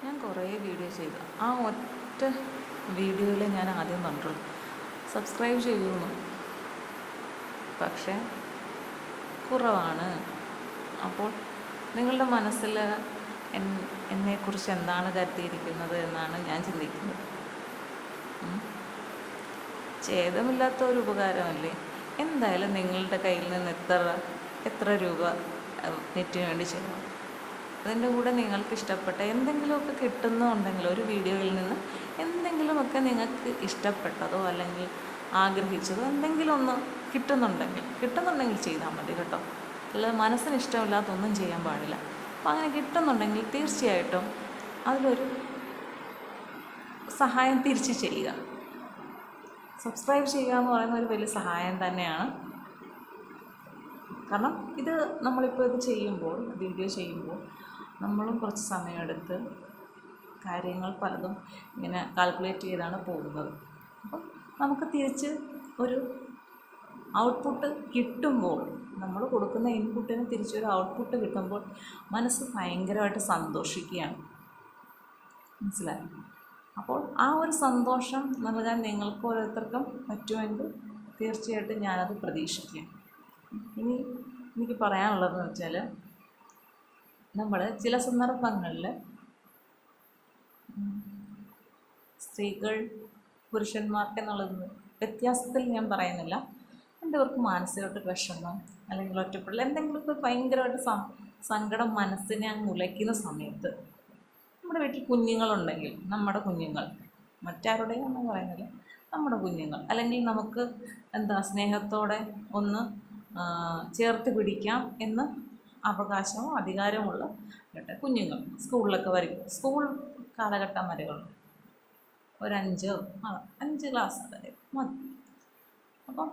ഞാൻ കുറേ വീഡിയോ ചെയ്തു. ആ ഒറ്റ വീഡിയോയിൽ ഞാൻ ആദ്യം കണ്ടുള്ളൂ സബ്സ്ക്രൈബ് ചെയ്യുന്നു, പക്ഷേ കുറവാണ്. അപ്പോൾ നിങ്ങളുടെ മനസ്സിൽ എന്നെക്കുറിച്ച് എന്താണ് കരുതിയിരിക്കുന്നത് എന്നാണ് ഞാൻ ചിന്തിക്കുന്നത്. ഛേദമില്ലാത്ത ഒരു ഉപകാരമല്ലേ. എന്തായാലും നിങ്ങളുടെ കയ്യിൽ നിന്ന് എത്ര രൂപ നെറ്റിന് വേണ്ടി ചെയ്യണം. അതിൻ്റെ കൂടെ നിങ്ങൾക്ക് ഇഷ്ടപ്പെട്ട എന്തെങ്കിലുമൊക്കെ കിട്ടുന്നുണ്ടെങ്കിൽ, ഒരു വീഡിയോയിൽ നിന്ന് എന്തെങ്കിലുമൊക്കെ നിങ്ങൾക്ക് ഇഷ്ടപ്പെട്ടതോ അല്ലെങ്കിൽ ആഗ്രഹിച്ചതോ എന്തെങ്കിലും ഒന്ന് കിട്ടുന്നുണ്ടെങ്കിൽ ചെയ്താൽ മതി കേട്ടോ. അല്ലാതെ മനസ്സിന് ഇഷ്ടമില്ലാത്തൊന്നും ചെയ്യാൻ പാടില്ല. അപ്പോൾ അങ്ങനെ കിട്ടുന്നുണ്ടെങ്കിൽ തീർച്ചയായിട്ടും അതിലൊരു സഹായം തിരിച്ച് ചെയ്യുക. സബ്സ്ക്രൈബ് ചെയ്യുക എന്ന് പറയുന്ന ഒരു വലിയ സഹായം തന്നെയാണ്. കാരണം നമ്മളിപ്പോൾ ഇത് ചെയ്യുമ്പോൾ, വീഡിയോ ചെയ്യുമ്പോൾ നമ്മളും കുറച്ച് സമയമെടുത്ത് കാര്യങ്ങൾ പലതും ഇങ്ങനെ കാൽക്കുലേറ്റ് ചെയ്താണ് പോകുന്നത്. അപ്പം നമുക്ക് തിരിച്ച് ഒരു ഔട്ട്പുട്ട് കിട്ടുമ്പോൾ, നമ്മൾ കൊടുക്കുന്ന ഇൻപുട്ടിന് തിരിച്ചൊരു ഔട്ട്പുട്ട് കിട്ടുമ്പോൾ മനസ്സ് ഭയങ്കരമായിട്ട് സന്തോഷിക്കുകയാണ്. മനസ്സിലായി? അപ്പോൾ ആ ഒരു സന്തോഷം നൽകാൻ നിങ്ങൾക്ക് ഓരോരുത്തർക്കും പറ്റുമെങ്കിൽ തീർച്ചയായിട്ടും ഞാനത് പ്രതീക്ഷിക്കാം. ഇനി എനിക്ക് പറയാനുള്ളതെന്ന് വെച്ചാൽ, നമ്മൾ ചില സന്ദർഭങ്ങളിൽ സ്ത്രീകൾ പുരുഷന്മാർക്കെന്നുള്ളത് വ്യത്യാസത്തിൽ ഞാൻ പറയുന്നില്ല, രണ്ടുപേർക്ക് മാനസികമായിട്ട് വിഷമം അല്ലെങ്കിൽ ഒറ്റപ്പെടൽ എന്തെങ്കിലുമൊക്കെ ഭയങ്കരമായിട്ട് സങ്കടം മനസ്സിനെ അങ്ങ് ഉലയ്ക്കുന്ന സമയത്ത്, നമ്മുടെ വീട്ടിൽ കുഞ്ഞുങ്ങളുണ്ടെങ്കിൽ, നമ്മുടെ കുഞ്ഞുങ്ങൾ, മറ്റാരുടെയും ഒന്നും പറയുന്നില്ല, നമ്മുടെ കുഞ്ഞുങ്ങൾ, അല്ലെങ്കിൽ നമുക്ക് സ്നേഹത്തോടെ ഒന്ന് ചേർത്ത് പിടിക്കാം എന്ന് അവകാശമോ അധികാരമുള്ള കുഞ്ഞുങ്ങൾ സ്കൂളിലൊക്കെ വരും. സ്കൂൾ കാലഘട്ടം വരെയുള്ളൂ, ഒരു 5 ക്ലാസ് വരെ മതി. അപ്പം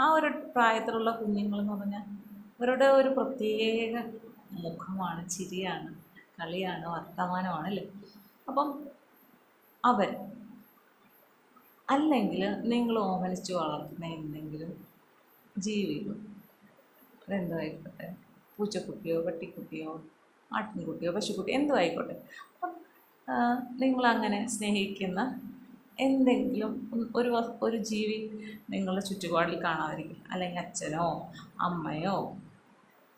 ആ ഒരു പ്രായത്തിലുള്ള കുഞ്ഞുങ്ങളെന്ന് പറഞ്ഞാൽ അവരുടെ ഒരു പ്രത്യേക മുഖമാണ്, ചിരിയാണ്, കളിയാണ്, വർത്തമാനമാണ് അല്ലേ. അപ്പം അല്ലെങ്കിൽ നിങ്ങൾ ഓമനിച്ച് വളർത്തുന്ന എന്തെങ്കിലും ജീവികൾ, അതെന്തോ ആയിക്കോട്ടെ, പൂച്ചക്കുട്ടിയോ പട്ടിക്കുട്ടിയോ ആട്ടിൻകുട്ടിയോ പശുക്കുട്ടിയോ എന്തോ ആയിക്കോട്ടെ, അപ്പം നിങ്ങളങ്ങനെ സ്നേഹിക്കുന്ന എന്തെങ്കിലും ഒരു ജീവി നിങ്ങളുടെ ചുറ്റുപാടിൽ കാണാതിരിക്കും. അല്ലെങ്കിൽ അച്ഛനോ അമ്മയോ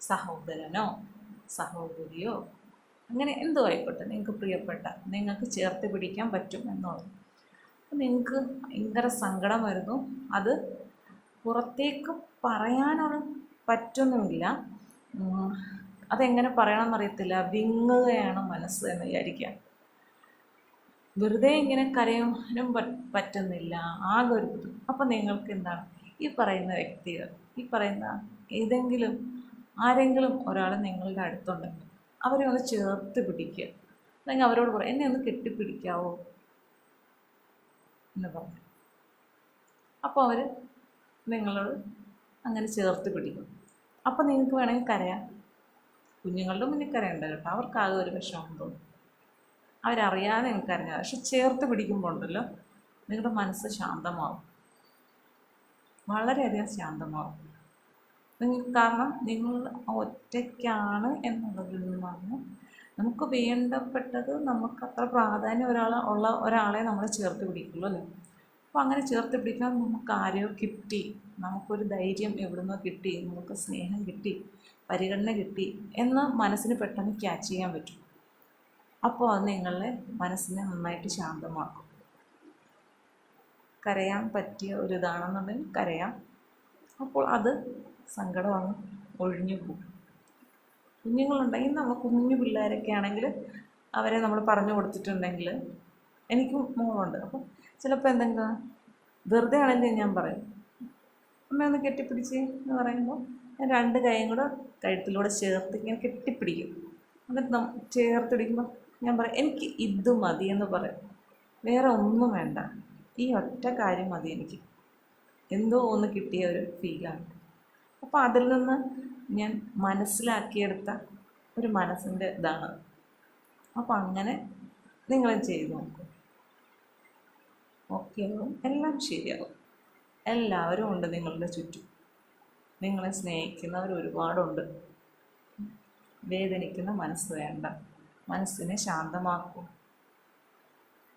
സഹോദരനോ സഹോദരിയോ അങ്ങനെ എന്തോ ആയിക്കോട്ടെ, നിങ്ങൾക്ക് പ്രിയപ്പെട്ട, നിങ്ങൾക്ക് ചേർത്ത് പിടിക്കാൻ പറ്റും എന്നുള്ളത്. അപ്പം നിങ്ങൾക്ക് ഭയങ്കര സങ്കടം വരുന്നു, അത് പുറത്തേക്ക് പറയാനുള്ള പറ്റുന്നുമില്ല, അതെങ്ങനെ പറയണമെന്നറിയത്തില്ല, വിങ്ങുകയാണ് മനസ്സ് എന്ന് വിചാരിക്കുക. വെറുതെ ഇങ്ങനെ കരയാനും പറ്റുന്നില്ല, ആകെ ഒരു ബുദ്ധിമുട്ട്. അപ്പം നിങ്ങൾക്ക് എന്താണ്, ഈ പറയുന്ന വ്യക്തികൾ, ഈ പറയുന്ന ആരെങ്കിലും ഒരാൾ നിങ്ങളുടെ അടുത്തുണ്ടെങ്കിൽ അവരെ ഒന്ന് ചേർത്ത് പിടിക്കുക. അല്ലെങ്കിൽ അവരോട് പറയാം, എന്നെ ഒന്ന് കെട്ടിപ്പിടിക്കാവോ എന്ന് പറഞ്ഞു. അപ്പോൾ അവർ നിങ്ങളോട് അങ്ങനെ ചേർത്ത് പിടിക്കും. അപ്പോൾ നിങ്ങൾക്ക് വേണമെങ്കിൽ കരയാം. കുഞ്ഞുങ്ങളുടെ മുന്നിൽ കരയുണ്ട് കേട്ടോ, അവർക്കാകെ ഒരു വിഷമം തോന്നും, അവരറിയാതെ നിങ്ങൾക്ക് അറിഞ്ഞാൽ. പക്ഷെ ചേർത്ത് പിടിക്കുമ്പോൾ ഉണ്ടല്ലോ, നിങ്ങളുടെ മനസ്സ് ശാന്തമാവും, വളരെയധികം ശാന്തമാവും. കാരണം നിങ്ങൾ ഒറ്റയ്ക്കാണ് എന്നുള്ളതിൽ നിന്നാണ് നമുക്ക് വേണ്ടപ്പെട്ടത്, നമുക്കത്ര പ്രാധാന്യം ഒരാളെ നമ്മൾ ചേർത്ത് പിടിക്കുള്ളൂ അല്ലേ. അപ്പോൾ അങ്ങനെ ചേർത്ത് പിടിക്കാൻ നമുക്ക് ആരെയോ കിട്ടി, നമുക്കൊരു ധൈര്യം എവിടുന്നോ കിട്ടി, നമുക്ക് സ്നേഹം കിട്ടി, പരിഗണന കിട്ടി എന്ന് മനസ്സിന് പെട്ടെന്ന് ക്യാച്ച് ചെയ്യാൻ പറ്റും. അപ്പോൾ അത് നിങ്ങളുടെ മനസ്സിനെ നന്നായിട്ട് ശാന്തമാക്കും. കരയാൻ പറ്റിയ ഒരിതാണെന്നുണ്ടെങ്കിൽ കരയാം. അപ്പോൾ അത് സങ്കടമാണ്, ഒഴിഞ്ഞു പോകും. കുഞ്ഞുങ്ങളുണ്ടെങ്കിൽ കുഞ്ഞു പിള്ളേരൊക്കെ ആണെങ്കിൽ അവരെ നമ്മൾ പറഞ്ഞു കൊടുത്തിട്ടുണ്ടെങ്കിൽ, എനിക്കും മോളുണ്ട്, അപ്പം ചിലപ്പോൾ എന്തെങ്കിലും വെറുതെ ആണെങ്കിലും ഞാൻ പറയും, അമ്മ ഒന്ന് കെട്ടിപ്പിടിച്ച് എന്ന് പറയുമ്പോൾ ഞാൻ 2 കൈയും കൂടെ കഴുത്തിലൂടെ ചേർത്ത് ഇങ്ങനെ കെട്ടിപ്പിടിക്കും. എന്നിട്ട് ചേർത്ത് പിടിക്കുമ്പോൾ ഞാൻ പറയും, എനിക്ക് ഇത് മതി എന്ന് പറയും, വേറെ ഒന്നും വേണ്ട, ഈ ഒറ്റ കാര്യം മതി, എനിക്ക് എന്തോ ഒന്ന് കിട്ടിയ ഒരു ഫീലാണ്. അപ്പോൾ അതിൽ നിന്ന് ഞാൻ മനസ്സിലാക്കിയെടുത്ത ഒരു മനസ്സിൻ്റെ ഇതാണ്. അപ്പോൾ അങ്ങനെ നിങ്ങളും ചെയ്ത് നോക്കും, ഓക്കെ ആവും, എല്ലാം ശരിയാവും. എല്ലാവരും ഉണ്ട് നിങ്ങളുടെ ചുറ്റും, നിങ്ങളെ സ്നേഹിക്കുന്നവർ ഒരുപാടുണ്ട്. വേദനിക്കുന്ന മനസ്സ് വേണ്ട, മനസ്സിനെ ശാന്തമാക്കൂ.